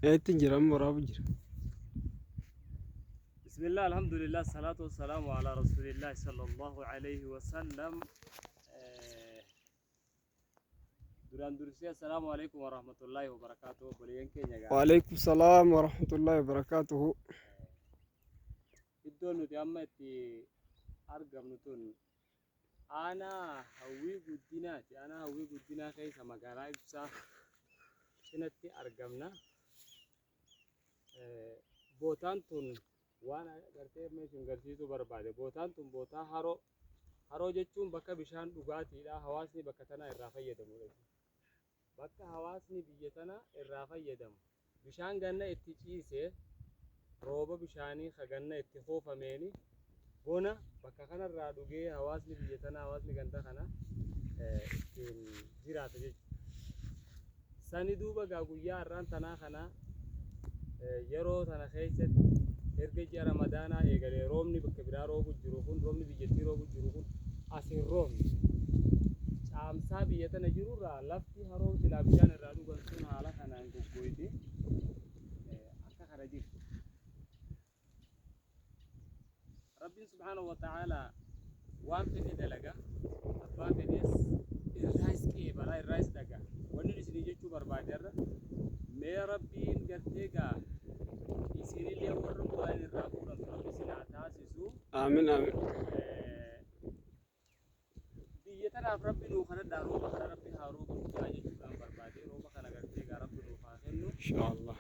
تنجر أمور أبجر. بسم الله الحمد لله الصلاة والسلام على رسول الله صلى الله عليه وسلم. دوران درسي السلام عليكم ورحمة الله وبركاته. بلين كينيا. وعليكم السلام ورحمة الله وبركاته. إدون نتيامة أرقم نتون. أنا هوي قديناتي أنا هوي قدينا كيس مقالا إبسا شنتي أرقمنا بوتان تون وانا gartee meeshaan garsiisuu barbaade bootaan tun bootaa haroo jechuun bakka bishaan dhugaatiidha hawaasni bakka tana irraa fayyadamudha bakka hawaasni biyya tana irraa fayyadamu bishaan ganna itti ciisee rooba bishaanii ka ganna itti hoofameeni bona bakka kanarraa dhugee hawaasni biyya tana hawaasni ganda kana ittiin jiraata jechuudha sani duuba gaa guyyaa har'aan tanaa kana yeroo tana keessatti erga ji'a ramadaanaa eegalee roobni bakka biraa roobu jiru kun roobni biyyattii roobu jiru kun asiin roobni caamsaa biyya tana jirurraa lafti haroo silaa bishaan irraa dhugan sun haala kanaan goggooyte akka kana jirti rabbiin subhaanahu wa ta'aalaa waan fedhe dalaga abbaan fedhees irraas qeebala irraas dhaga wanni isinii jechuu barbaaderra mee rabbiin gartee gaa isinillee warra bu'aan irraa fuudhamtu rabbi sinaa taasisu آمين آمين. biyya tanaaf rabbi nuu kadhadhaa rooba kana rabbi haa rooba guddaa jechuudhaan barbaade rooba kana gartee gaa rabbi nuuf haa kennu إن شاء الله.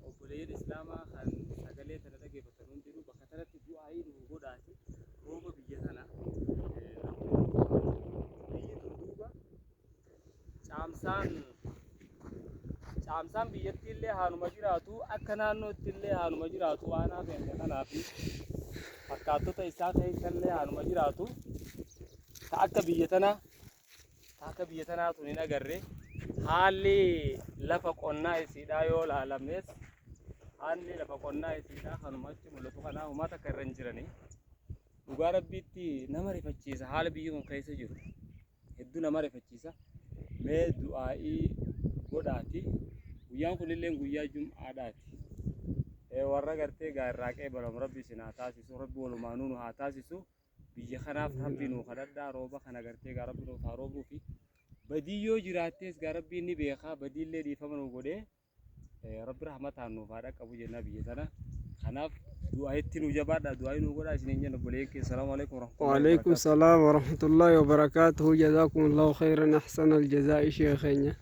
obboleeyyan islaamaa kan sagalee tana dhageeffatan hundinuu bakka tanatti du'aayii nuu godhaati rooba biyya tana biyyi tun duuba caamsaan biyyattiillee haanuma jiraatu akka naannoottillee haanuma jiraatu waan hafeen kanaa fi fakkaattota isaa keessallee haanuma jiraatu ta akka biyya tanaa tun hin agarre haalli lafa qonnaa isiidhaa yoo laalamees haalli lafa qonnaa isiidhaa kanumatti mul'atu kanaa uummata akka irra hin jiranii dhugaa rabbiitti nama rifachiisa haala biyyi kun keessa jiru hedduu nama rifachiisa mee du'aa'ii godhaati guyyaan kunillee guyyaa jum'aadhaati warra gartee gaa irraa qeebalamu rabbi isin haa taasisu rabbi walumaanuu nu haa taasisu biyya kanaaf rabbi nuu kadhadhaa rooba kana gartee gaa rabbi nuuf haa roobuu fi badii yoo jiraattees gaa rabbiin ni beekaa badiillee dhiifama nu godhee rabbi rahmataan nuuf haa dhaqqabu jennaa biyya tana kanaaf du'aa'itti nu jabaadhaa du'aa'ii nu godhaa isiniin jenna obboleeyyan keenya salaamu alaikum وعليكم السلام ورحمة الله وبركاته. جزاكم الله خيرا أحسن الجزاء شيخنا.